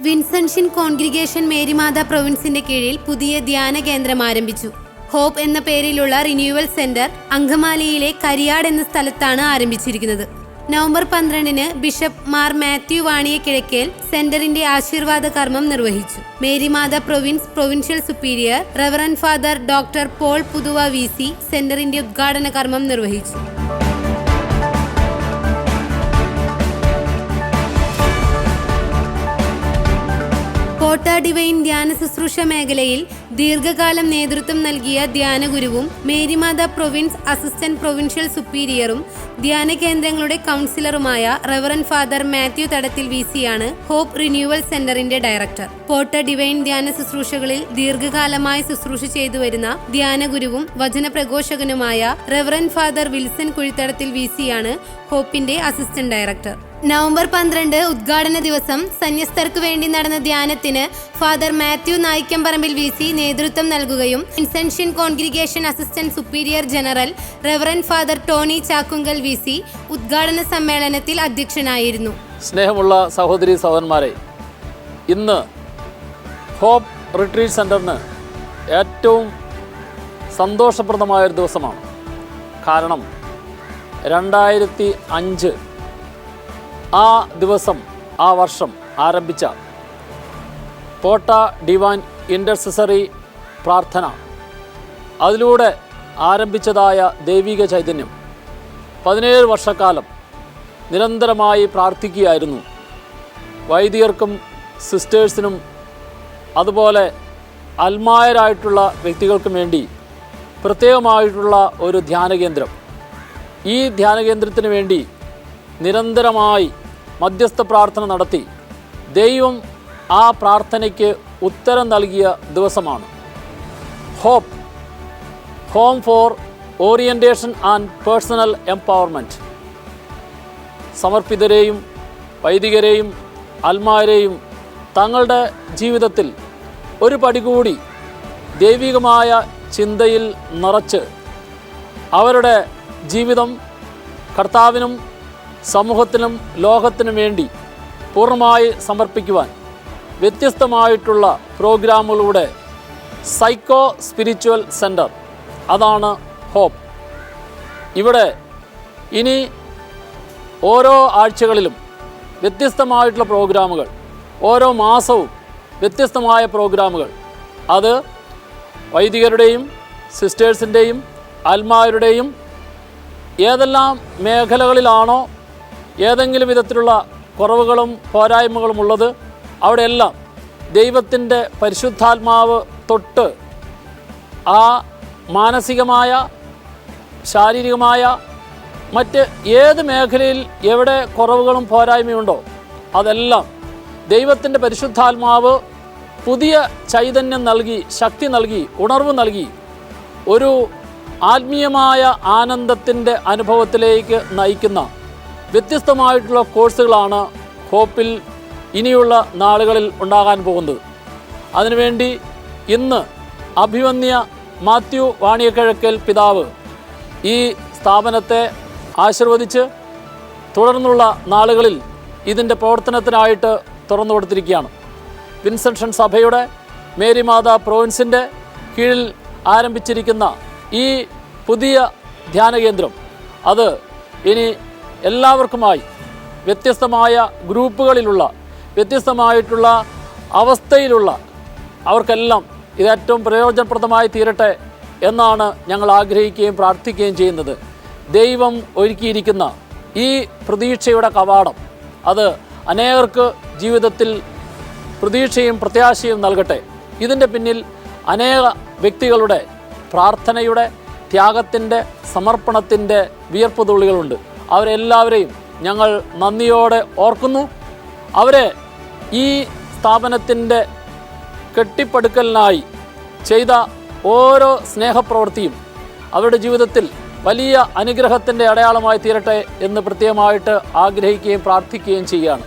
Vincentian congregation Marymatha പ്രൊവിൻസിന്റെ കീഴിൽ പുതിയ ധ്യാന കേന്ദ്രം ആരംഭിച്ചു. ഹോപ്പ് എന്ന പേരിലുള്ള റിന്യൂവൽ സെന്റർ അങ്കമാലിയിലെ കരിയാട് എന്ന സ്ഥലത്താണ് ആരംഭിച്ചിരിക്കുന്നത്. നവംബർ 12-ന് ബിഷപ്പ് മാർ മാത്യു വാണിയക്കിഴക്കേൽ സെന്ററിന്റെ ആശീർവാദ കർമ്മം നിർവഹിച്ചു. Marymatha province provincial superior reverend father doctor Paul Puthuva VC സെന്ററിന്റെ ഉദ്ഘാടന കർമ്മം നിർവഹിച്ചു. കോട്ട ഡിവൈൻ ധ്യാന ശുശ്രൂഷ മേഖലയിൽ ദീർഘകാലം നേതൃത്വം നൽകിയ ധ്യാനഗുരുവും മേരിമാത പ്രൊവിൻസ് അസിസ്റ്റന്റ് പ്രൊവിൻഷ്യൽ സുപ്പീരിയറും ധ്യാന കേന്ദ്രങ്ങളുടെ കൗൺസിലറുമായ റെവറന്റ് ഫാദർ മാത്യു തടത്തിൽ VC ആണ് ഹോപ്പ് റിന്യൂവൽ സെന്ററിന്റെ ഡയറക്ടർ. കോട്ട ഡിവൈൻ ധ്യാന ശുശ്രൂഷകളിൽ ദീർഘകാലമായി ശുശ്രൂഷ ചെയ്തു വരുന്ന ധ്യാനഗുരുവും വചനപ്രഘോഷകനുമായ റെവറന്റ് ഫാദർ വിൽസൺ കുഴിത്തടത്തിൽ VC ആണ് ഹോപ്പിന്റെ അസിസ്റ്റന്റ് ഡയറക്ടർ. നവംബർ 12 ഉദ്ഘാടന ദിവസം സന്യസ്തർക്ക് വേണ്ടി നടന്ന ധ്യാനത്തിന് ഫാദർ മാത്യു നായിക്കമ്പറമ്പിൽ VC നേതൃത്വം നൽകുകയും Vincentian congregation assistant superior general reverend father Tony Chakkungal VC ഉദ്ഘാടന സമ്മേളനത്തിൽ അധ്യക്ഷനായിരുന്നു. സ്നേഹമുള്ള സഹോദരി സഹോദരന്മാരെ, ഇന്ന് ഹോപ്പ് റിട്രീറ്റ് സെന്ററിന് ഏറ്റവും സന്തോഷപ്രദമായൊരു ദിവസമാണ്. കാരണം 2005 ആ ദിവസം ആ വർഷം ആരംഭിച്ച കോട്ട ഡിവൈൻ ഇൻ്റർസെസറി പ്രാർത്ഥന, അതിലൂടെ ആരംഭിച്ചതായ ദൈവിക ചൈതന്യം 17 വർഷക്കാലം നിരന്തരമായി പ്രാർത്ഥിക്കുകയായിരുന്നു. വൈദികർക്കും സിസ്റ്റേഴ്സിനും അതുപോലെ അൽമായരായിട്ടുള്ള വ്യക്തികൾക്കും വേണ്ടി പ്രത്യേകമായിട്ടുള്ള ഒരു ധ്യാനകേന്ദ്രം. ഈ ധ്യാനകേന്ദ്രത്തിന് വേണ്ടി നിരന്തരമായി മധ്യസ്ഥ പ്രാർത്ഥന നടത്തി ദൈവം ആ പ്രാർത്ഥനയ്ക്ക് ഉത്തരം നൽകിയ ദിവസമാണ്. Hope home for orientation and personal empowerment. സമർപ്പിതരെയും വൈദികരെയും അൽമാരെയും തങ്ങളുടെ ജീവിതത്തിൽ ഒരു പടി കൂടി ദൈവികമായ ചിന്തയിൽ നിറച്ച് അവരുടെ ജീവിതം കർത്താവിനും സമൂഹത്തിനും ലോകത്തിനും വേണ്ടി പൂർണ്ണമായി സമർപ്പിക്കുവാൻ വ്യത്യസ്തമായിട്ടുള്ള പ്രോഗ്രാമുകളുടെ സൈക്കോ സ്പിരിച്വൽ സെൻറ്റർ, അതാണ് ഹോപ്പ്. ഇവിടെ ഇനി ഓരോ ആഴ്ചകളിലും വ്യത്യസ്തമായിട്ടുള്ള പ്രോഗ്രാമുകൾ, ഓരോ മാസവും വ്യത്യസ്തമായ പ്രോഗ്രാമുകൾ, അത് വൈദികരുടെയും സിസ്റ്റേഴ്സിൻ്റെയും അൽമാരുടെയും ഏതെല്ലാം മേഖലകളിലാണോ ഏതെങ്കിലും വിധത്തിലുള്ള കുറവുകളും പോരായ്മകളും ഉള്ളത് അവിടെയെല്ലാം ദൈവത്തിൻ്റെ പരിശുദ്ധാത്മാവ് തൊട്ട് ആ മാനസികമായ ശാരീരികമായ മറ്റ് ഏത് മേഖലയിൽ എവിടെ കുറവുകളും പോരായ്മയുണ്ടോ അതെല്ലാം ദൈവത്തിൻ്റെ പരിശുദ്ധാത്മാവ് പുതിയ ചൈതന്യം നൽകി, ശക്തി നൽകി, ഉണർവ് നൽകി ഒരു ആത്മീയമായ ആനന്ദത്തിൻ്റെ അനുഭവത്തിലേക്ക് നയിക്കുന്ന വ്യത്യസ്തമായിട്ടുള്ള കോഴ്സുകളാണ് ഹോപ്പിൽ ഇനിയുള്ള നാളുകളിൽ ഉണ്ടാകാൻ പോകുന്നത്. അതിനുവേണ്ടി ഇന്ന് അഭിവന്യ മാത്യു വാണിയക്കിഴക്കേൽ പിതാവ് ഈ സ്ഥാപനത്തെ ആശീർവദിച്ച് തുടർന്നുള്ള നാളുകളിൽ ഇതിൻ്റെ പ്രവർത്തനത്തിനായിട്ട് തുറന്നു കൊടുത്തിരിക്കുകയാണ്. വിൻസെൻഷൻ സഭയുടെ മേരിമാത പ്രൊവിൻസിൻ്റെ കീഴിൽ ആരംഭിച്ചിരിക്കുന്ന ഈ പുതിയ ധ്യാനകേന്ദ്രം അത് ഇനി എല്ലാവർക്കുമായി വ്യത്യസ്തമായ ഗ്രൂപ്പുകളിലുള്ള വ്യത്യസ്തമായിട്ടുള്ള അവസ്ഥയിലുള്ള അവർക്കെല്ലാം ഇത് ഏറ്റവും പ്രയോജനപ്രദമായി തീരട്ടെ എന്നാണ് ഞങ്ങൾ ആഗ്രഹിക്കുകയും പ്രാർത്ഥിക്കുകയും ചെയ്യുന്നത്. ദൈവം ഒരുക്കിയിരിക്കുന്ന ഈ പ്രതീക്ഷയുടെ കവാടം അത് അനേകർക്ക് ജീവിതത്തിൽ പ്രതീക്ഷയും പ്രത്യാശയും നൽകട്ടെ. ഇതിൻ്റെ പിന്നിൽ അനേക വ്യക്തികളുടെ പ്രാർത്ഥനയുടെ, ത്യാഗത്തിൻ്റെ, സമർപ്പണത്തിൻ്റെ വിയർപ്പ് തുള്ളികളുണ്ട്. അവരെല്ലാവരെയും ഞങ്ങൾ നന്ദിയോടെ ഓർക്കുന്നു. അവരെ ഈ സ്ഥാപനത്തിൻ്റെ കെട്ടിപ്പടുക്കലിനായി ചെയ്ത ഓരോ സ്നേഹപ്രവൃത്തിയും അവരുടെ ജീവിതത്തിൽ വലിയ അനുഗ്രഹത്തിൻ്റെ അടയാളമായി തീരട്ടെ എന്ന് പ്രത്യേകമായിട്ട് ആഗ്രഹിക്കുകയും പ്രാർത്ഥിക്കുകയും ചെയ്യുകയാണ്.